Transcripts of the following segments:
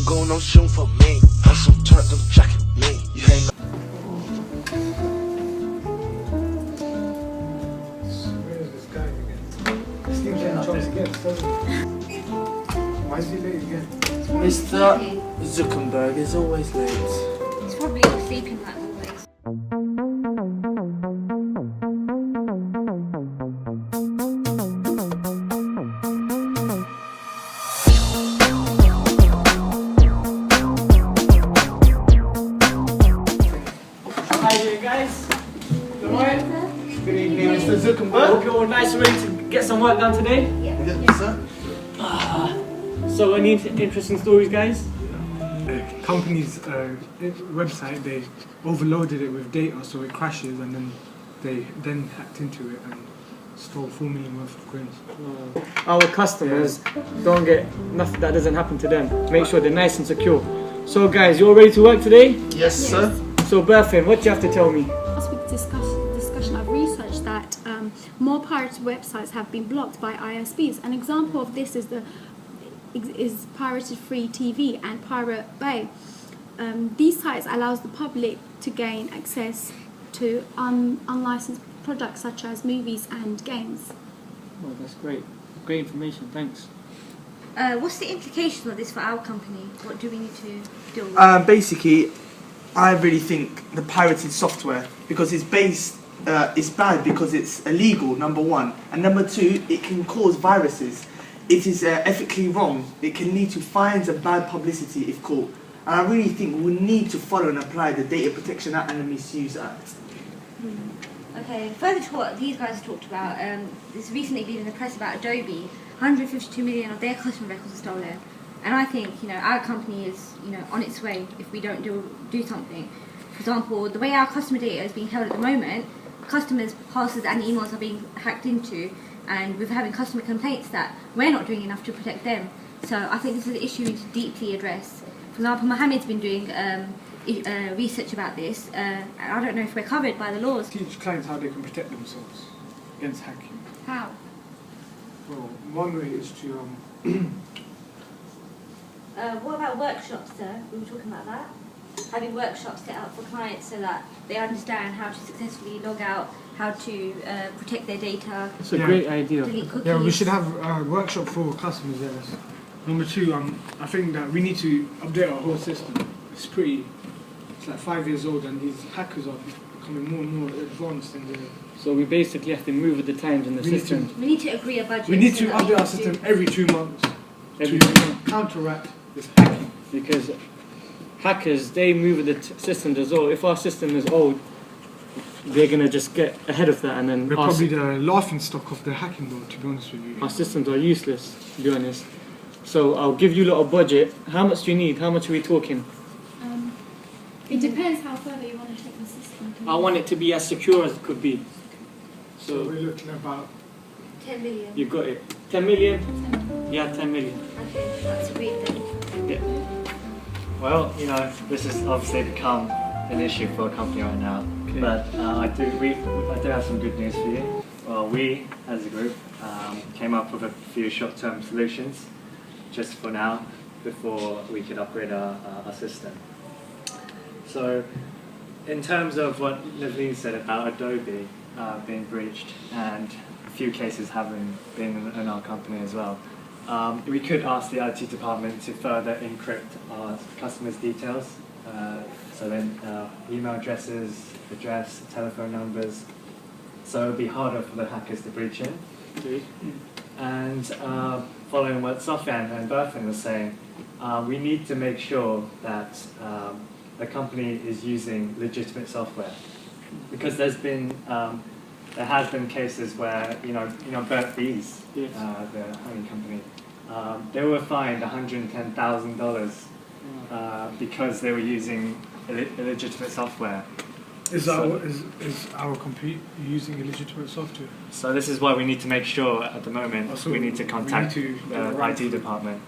I'm going on shooting for me. On some turned up jacket me. You ain't Where is this guy again? This thing's getting chopped again, doesn't it? Why is he late again? Mr. Zuckerberg is always late. He's probably sleeping like always. How you doing, guys? Good morning. Good evening, Mr. Zuckerberg. Hope you're all nice and ready to get some work done today. yes, sir. So, any interesting stories, guys? The company's website, they overloaded it with data so it crashes, and then they hacked into it and stole 4 million worth of coins. Our customers don't get nothing that doesn't happen to them. Make sure they're nice and secure. So, guys, you all ready to work today? Yes, sir. So, Berthin, what do you have to tell me? Last week's discussion, I've researched that more pirated websites have been blocked by ISPs. An example of this is Pirated Free TV and Pirate Bay. These sites allows the public to gain access to unlicensed products such as movies and games. Oh, that's great. Great information, thanks. What's the implication of this for our company? What do we need to deal with? Basically, I really think the pirated software, because it's bad because it's illegal, number one, and number two, it can cause viruses. It is ethically wrong. It can lead to fines and bad publicity if caught. And I really think we need to follow and apply the Data Protection Act and the Misuse Act. Okay, further to what these guys talked about, there's recently been in the press about Adobe. 152 million of their customer records are stolen. And I think, our company is, on its way if we don't do something. For example, the way our customer data is being held at the moment, customers' passes and emails are being hacked into, and we're having customer complaints that we're not doing enough to protect them. So I think this is an issue we need to deeply address. For example, Mohammed's been doing research about this, and I don't know if we're covered by the laws. Teach clients how they can protect themselves against hacking. How? Well, one way is to What about workshops, sir? We were talking about that. Having workshops set up for clients so that they understand how to successfully log out, how to protect their data, It's a great idea. delete cookies. we should have a workshop for customers there. Number two, I think that we need to update our whole system. It's like 5 years old, and these hackers are becoming more and more advanced. And So we basically have to move with the times in the We need system. We need to agree a budget. we need so to that we update our can system do- every 2 months Every to 2 months. counteract this hacking. Because hackers, they move with the systems as well. If our system is old, they're going to just get ahead of that, and then We're probably the laughing stock of the hacking world, to be honest with you. our systems are useless, to be honest. So I'll give you a lot of budget. How much do you need? How much are we talking? It depends how further you want to take the system. I want it to be as secure as it could be. So So we're looking about 10 million. you got it. 10 million? Yeah, 10 million. Okay, that's agreed then. Well, this has obviously become an issue for a company right now. Okay. But I do have some good news for you. Well, we as a group came up with a few short-term solutions just for now, before we could upgrade our system. So, in terms of what Naveen said about Adobe being breached, and a few cases having been in our company as well, we could ask the IT department to further encrypt our customers' details, so then email addresses, address, telephone numbers, so it would be harder for the hackers to breach in. Okay. And following what Sofyan and Berthin were saying, we need to make sure that the company is using legitimate software, because there has been cases where Bert Bees, Yes. the honey company, they were fined $110,000 because they were using illegitimate software. is our company using illegitimate software? So this is why we need to make sure at the moment Also, we need to contact we need to do the the right IT thing. department.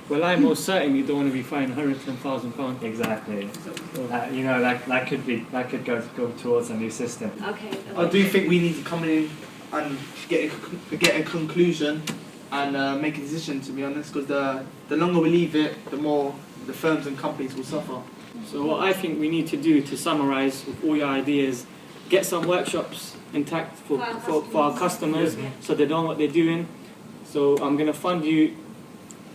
Well, I most certainly don't want to be fined £110,000. Exactly. That could go towards a new system. Okay. I do think we need to come in and get a conclusion and make a decision, to be honest, because the longer we leave it, the more the firms and companies will suffer. So what I think we need to do, to summarise with all your ideas, get some workshops intact for our customers, so they know what they're doing. So I'm going to fund you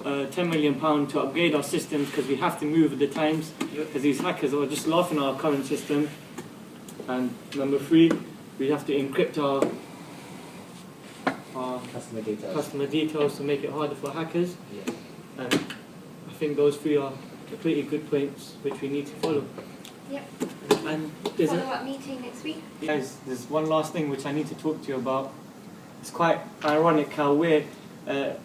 £10 million to upgrade our systems, because we have to move with the times, because these hackers are just laughing at our current system. And number 3, we have to encrypt our customer details to make it harder for hackers. Yeah. And I think those 3 are pretty good points which we need to follow. Yep. And there's Follow-up meeting next week. guys, there's one last thing which I need to talk to you about. It's quite ironic how we're a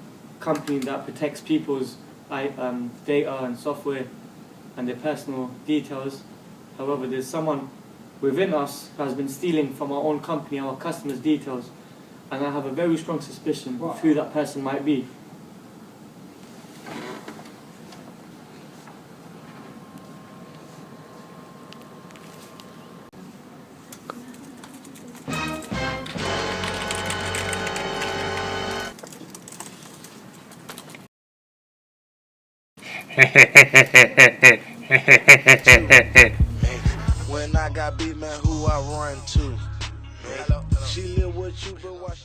company that protects people's data and software and their personal details. However, there's someone within us who has been stealing from our own company, our customers' details, and I have a very strong suspicion of who that person might be. When I got beat, man, who I run to? She live with you, but watch.